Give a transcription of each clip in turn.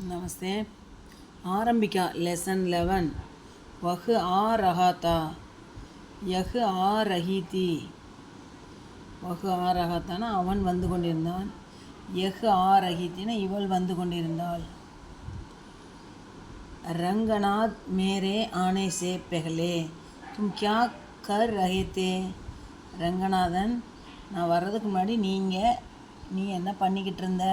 नमस्ते। आरंभिका लेसन 11 वह आ रहा था यह आ रही थी वह आ रहा था ना அவன் வந்து கொண்டிருந்தான் यह आ रही थी ना இவள் வந்து கொண்டிருந்தாள் रंगनाथ मेरे आने से पहले तुम क्या कर रहे थे ரங்கநாதன் நான் வர்றதுக்கு முன்னாடி நீ என்ன பண்ணிக்கிட்டு இருந்த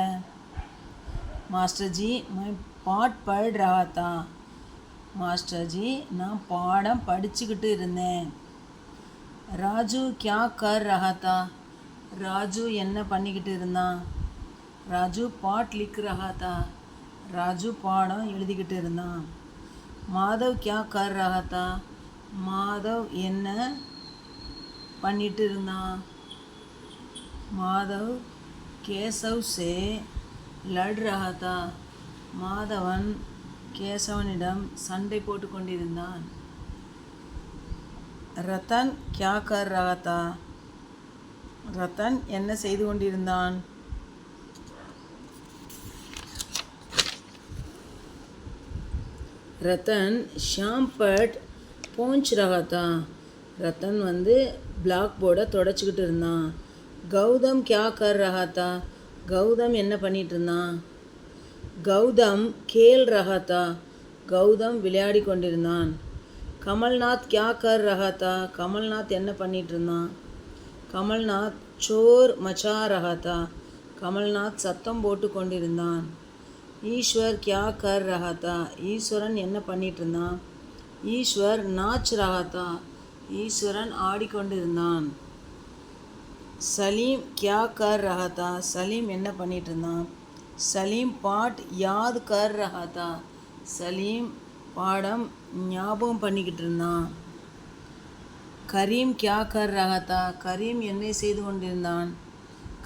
मास्टर जी मैं पाठ पढ़ रहा था मास्टर जी நான் பாடம் படிச்சுக்கிட்டு இருந்தேன் ராஜு क्या कर रहा था ராஜு என்ன பண்ணிக்கிட்டு இருந்தான் ராஜு பாட் लिख रहा था ராஜு பாடம் எழுதிக்கிட்டு இருந்தான் மாதவ் क्या कर रहा था மாதவ் என்ன பண்ணிட்டு இருந்தான் மாதவ் கேசவ் से लड़ रहा था மாதவன் கேசவனிடம் சண்டை போட்டு கொண்டிருந்தான் ரத்தன் क्या कर रहा था ரத்தன் என்ன செய்து கொண்டிருந்தான் ரத்தன் ஷாம் பட் போஞ்ச் रहा था ரத்தன் வந்து பிளாக் போர்டை தொடச்சிக்கிட்டு இருந்தான் கௌதம் क्या कर रहा था கௌதம் என்ன பண்ணிட்டு இருந்தான் கௌதம் கேல் ரஹா தா கௌதம் விளையாடி கொண்டிருந்தான் கமல்நாத் क्या कर रहा था கமல்நாத் என்ன பண்ணிட்டு இருந்தான் கமல்நாத் சோர் மச்சா ரஹா தா கமல்நாத் சத்தம் போட்டு கொண்டிருந்தான் ஈஸ்வர் क्या कर रहा था ஈஸ்வரன் என்ன பண்ணிட்டு இருந்தான் ஈஸ்வர் நாச் ரஹா தா ஈஸ்வரன் ஆடிக்கொண்டிருந்தான் சலீம் क्या कर रहा था சலீம் என்ன பண்ணிட்டு இருந்தான் சலீம் பாட் யாத் கர் ரஹா தா சலீம் பாடம் ஞாபகம் பண்ணிக்கிட்டு இருந்தான் கரீம் क्या कर रहा था கரீம் என்ன செய்து கொண்டிருந்தான்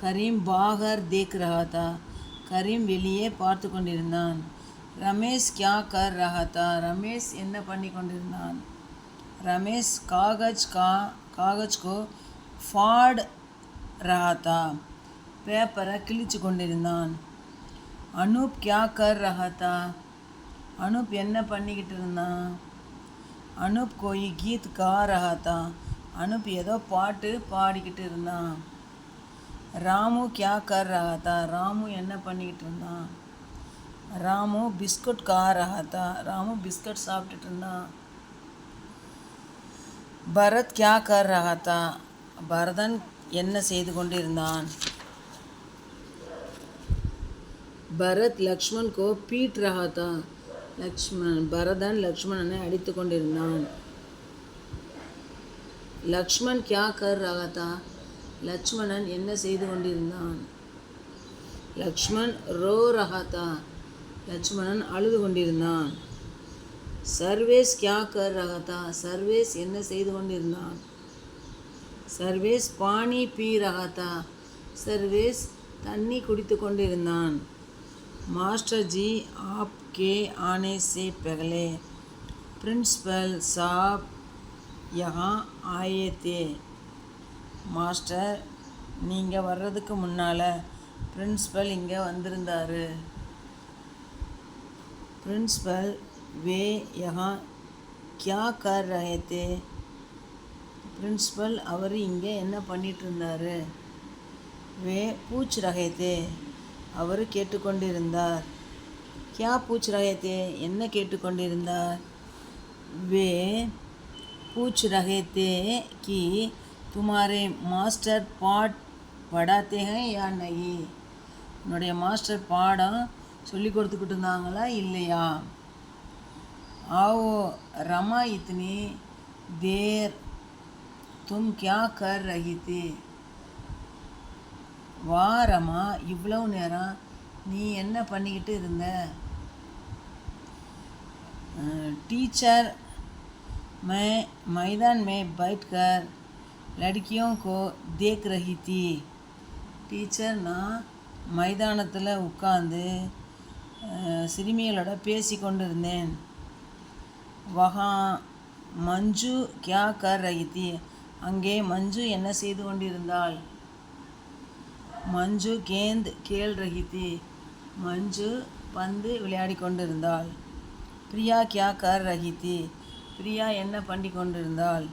கரீம் பாகர் தேக் ரஹா தா கரீம் வெளியே பார்த்து கொண்டிருந்தான் ரமேஷ் क्या कर रहा था ரமேஷ் என்ன பண்ணி கொண்டிருந்தான் ரமேஷ் காகஜ் கோ फाड़ रहा था பேப்பரை கிழிச்சு கொண்டிருந்தான் அனூப் क्या कर रहा था அனூப் என்ன பண்ணிக்கிட்டு இருந்தான் அனூப் கோயி கீத் गा रहा था அனூப் ஏதோ பாட்டு பாடிக்கிட்டு இருந்தான் ராமு क्या कर रहा था ராமு என்ன பண்ணிக்கிட்டு இருந்தான் ராமு பிஸ்கட் गा रहा था ராமு பிஸ்கட் சாப்பிட்டுட்டு இருந்தான் பரத் क्या कर रहा था பரதன் என்ன செய்து கொண்டிருந்தான் பரத் லக்ஷ்மன் கோ பீட் ரஹா தா பரதன் லக்ஷ்மணனை அடித்து கொண்டிருந்தான் லக்ஷ்மன் क्या कर रहा था லக்ஷ்மணன் என்ன செய்து கொண்டிருந்தான் லக்ஷ்மன் ரோ ரஹா தா லக்ஷ்மணன் அழுது கொண்டிருந்தான் சர்வேஸ் क्या कर रहा था சர்வேஸ் என்ன செய்து கொண்டிருந்தான் சர்வேஸ் பானி பீ ரஹா தா சர்வேஸ் தண்ணி குடித்து கொண்டிருந்தான் மாஸ்டர் ஜி ஆப்கே ஆனே சே பகலே பிரின்சிபல் சாப் யஹா ஆயே தே மாஸ்டர் நீங்கள் வர்றதுக்கு முன்னால் பிரின்சிபல் இங்கே வந்திருந்தார் பிரின்சிபல் வே யஹா क्या कर रहे थे பிரின்சிபல் அவர் இங்கே என்ன பண்ணிட்டு இருந்தார் வே பூச் ரஹே தே அவர் கேட்டுக்கொண்டிருந்தார் क्या पूछ रहे थे என்ன கேட்டுக்கொண்டிருந்தார் வே पूछ रहे थे कि तुम्हारे मास्टर पाठ पढ़ाते हैं या नहीं உன்னுடைய மாஸ்டர் பாடம் சொல்லி கொடுத்துக்கிட்டு இருந்தாங்களா இல்லையா आओ रमा इतनी देर तुम क्या कर रही थी வா ரமா இவ்வளவு நேரம் நீ என்ன பண்ணிக்கிட்டு இருந்த टीचर मैं मैदान में बैठकर लड़कियों को देख रही थी டீச்சர் நான் மைதானத்தில் உட்காந்து சிறுமிகளோட பேசி கொண்டிருந்தேன் வஹா மஞ்சு क्या कर रही थी அங்கே மஞ்சு என்ன செய்து கொண்டிருந்தாள் மஞ்சு கேந்த் கேள் ரஹி தி மஞ்சு பந்து விளையாடி கொண்டிருந்தாள். பிரியா கியா கர் ரஹி தி, பிரியா என்ன பண்ணி கொண்டிருந்தாள்.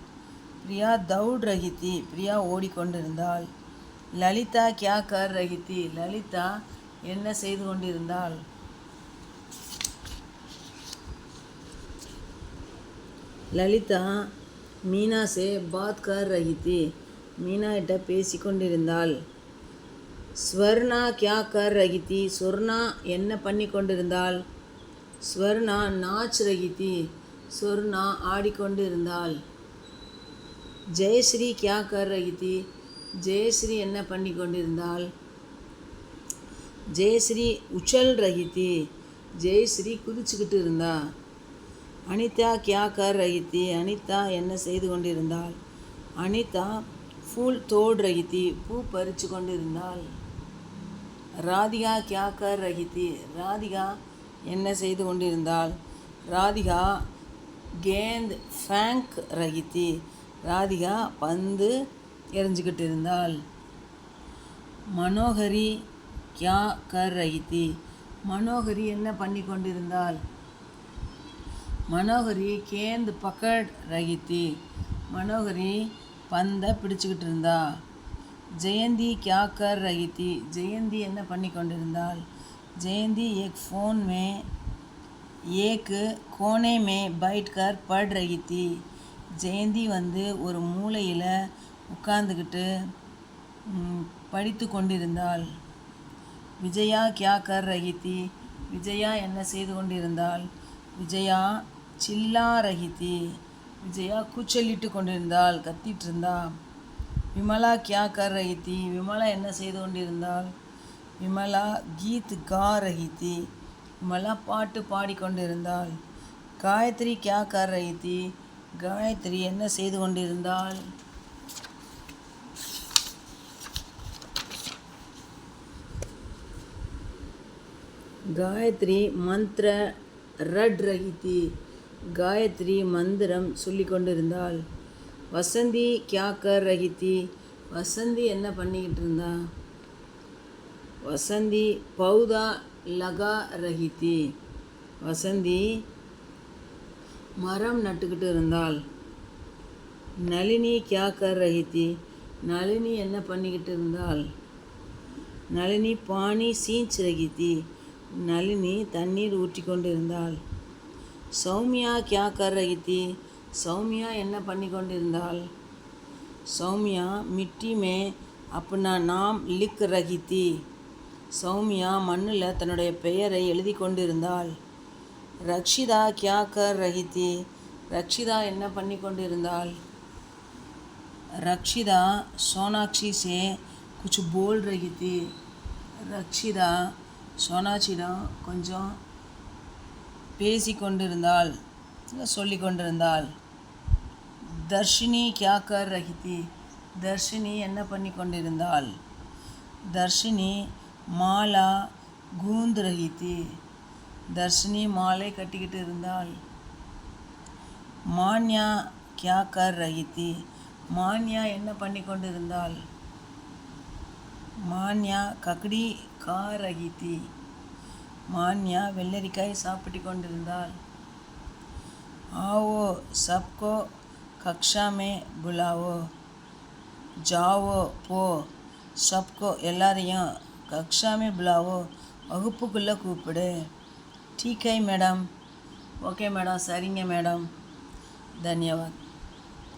பிரியா தௌட் ரஹி தி, பிரியா ஓடிக்கொண்டிருந்தாள். லலிதா கியா கர் ரஹி தி, லலிதா என்ன செய்து கொண்டிருந்தாள். லலிதா மீனா சே பாத் கர் ரஹி தி, மீனா கிட்ட பேசி கொண்டிருந்தாள். ஸ்வர்ணா கியா கர் ரஹி தி, ஸ்வர்ணா என்ன பண்ணி கொண்டிருந்தாள். ஸ்வர்ணா நாச் ரஹி தி, ஸ்வர்ணா ஆடிக்கொண்டிருந்தாள். ஜெயஸ்ரீ கியா கர் ரஹி தி, ஜெயஸ்ரீ என்ன பண்ணி கொண்டிருந்தாள். ஜெயஸ்ரீ உச்சல் ரஹி தி, ஜெயஸ்ரீ குதிச்சுக்கிட்டு இருந்தா. அனிதா கியா கர் ரஹி தி, அனிதா என்ன செய்து கொண்டிருந்தாள். அனிதா ஃபூல் தோட் ரஹி தி, பூ பறித்து கொண்டிருந்தாள். ராதிகா கியா கர் ரஹி தி, ராதிகா என்ன செய்து கொண்டிருந்தாள். ராதிகா கேந்த் ஃபேங்க் ரஹி தி, ராதிகா பந்து எறிஞ்சிக்கிட்டு இருந்தாள். மனோகரி கியா கர் ரஹி தி, மனோகரி என்ன பண்ணி கொண்டிருந்தாள். மனோகரி கேந்த் பக்கட் ரஹி தி, மனோகரி பந்தை பிடிச்சிக்கிட்டு இருந்தா. ஜெயந்தி கியா கர் ரஹி தி, ஜெயந்தி என்ன பண்ணி கொண்டிருந்தாள். ஜெயந்தி एक फ़ोन में एक कोने में बैठकर पढ़ रही थी, ஜெயந்தி ஒரு மூலையில் உட்கார்ந்துக்கிட்டு படித்து கொண்டிருந்தாள். விஜயா கியா கர் ரஹி தி, விஜயா என்ன செய்து கொண்டிருந்தாள். விஜயா சில்லா ரஹி தி, விஜயா கூச்சலிட்டு கொண்டிருந்தாள், கத்திட்டு இருந்தா. விமலா கியா கர் ரஹி தி, விமலா என்ன செய்து கொண்டிருந்தாள். விமலா கீத் கா ரஹி தி, விமலா பாட்டு பாடிக்கொண்டிருந்தாள். காயத்ரி கியா கர் ரஹி தி, காயத்ரி என்ன செய்து கொண்டிருந்தாள். காயத்ரி மந்த்ர ரட் ரஹி தி, காயத்ரி மந்திரம் சொல்லி கொண்டிருந்தாள். வசந்தி கியா கர் ரஹி தி, வசந்தி என்ன பண்ணிக்கிட்டு இருந்தா. வசந்தி பௌதா லகா ரஹி தி, வசந்தி மரம் நட்டுக்கிட்டு இருந்தாள். நளினி கியா கர் ரஹி தி, நளினி என்ன பண்ணிக்கிட்டு இருந்தாள். நளினி பானி சீஞ்ச் ரஹி தி, நளினி தண்ணீர் ஊற்றி கொண்டு இருந்தாள். சௌமியா கியா கர் ரஹி தி, சௌமியா என்ன பண்ணி கொண்டிருந்தாள். சௌமியா மிட்டி மே அப்னா நாம் லிக் ரஹி தி, சௌமியா மண்ணில் தன்னுடைய பெயரை எழுதி கொண்டிருந்தாள். ரக்ஷிதா கியா கர் ரஹி தி, ரக்ஷிதா என்ன பண்ணி கொண்டிருந்தாள். ரக்ஷிதா சோனாக்ஷி சே குछ बोल रही थी, ரக்ஷிதா சோனாட்சியிடம் கொஞ்சம் பேசி கொண்டிருந்தாள், சொல்லி கொண்டிருந்தாள். தர்ஷினி கியா கர் ரஹி தி, தர்ஷினி என்ன பண்ணி கொண்டிருந்தாள். தர்ஷினி மாலா கூந்த் ரஹி தி, தர்ஷினி மாலை கட்டிக்கிட்டு இருந்தாள். மான்யா கியா கர் ரஹி தி, மான்யா என்ன பண்ணி கொண்டிருந்தாள். மான்யா கக்கடி கா ரஹி தி, மான்யா வெள்ளரிக்காய் சாப்பிட்டு கொண்டிருந்தாள். आओ सबको कक्षा में बुलाओ, जाओ போ, सबको எல்லாரையும் கக்ஷா மே புலாவோ வகுப்புக்குள்ளே கூப்பிடு. ठीक है मैडम, ஓகே மேடம், சரிங்க மேடம், தன்யவாத்.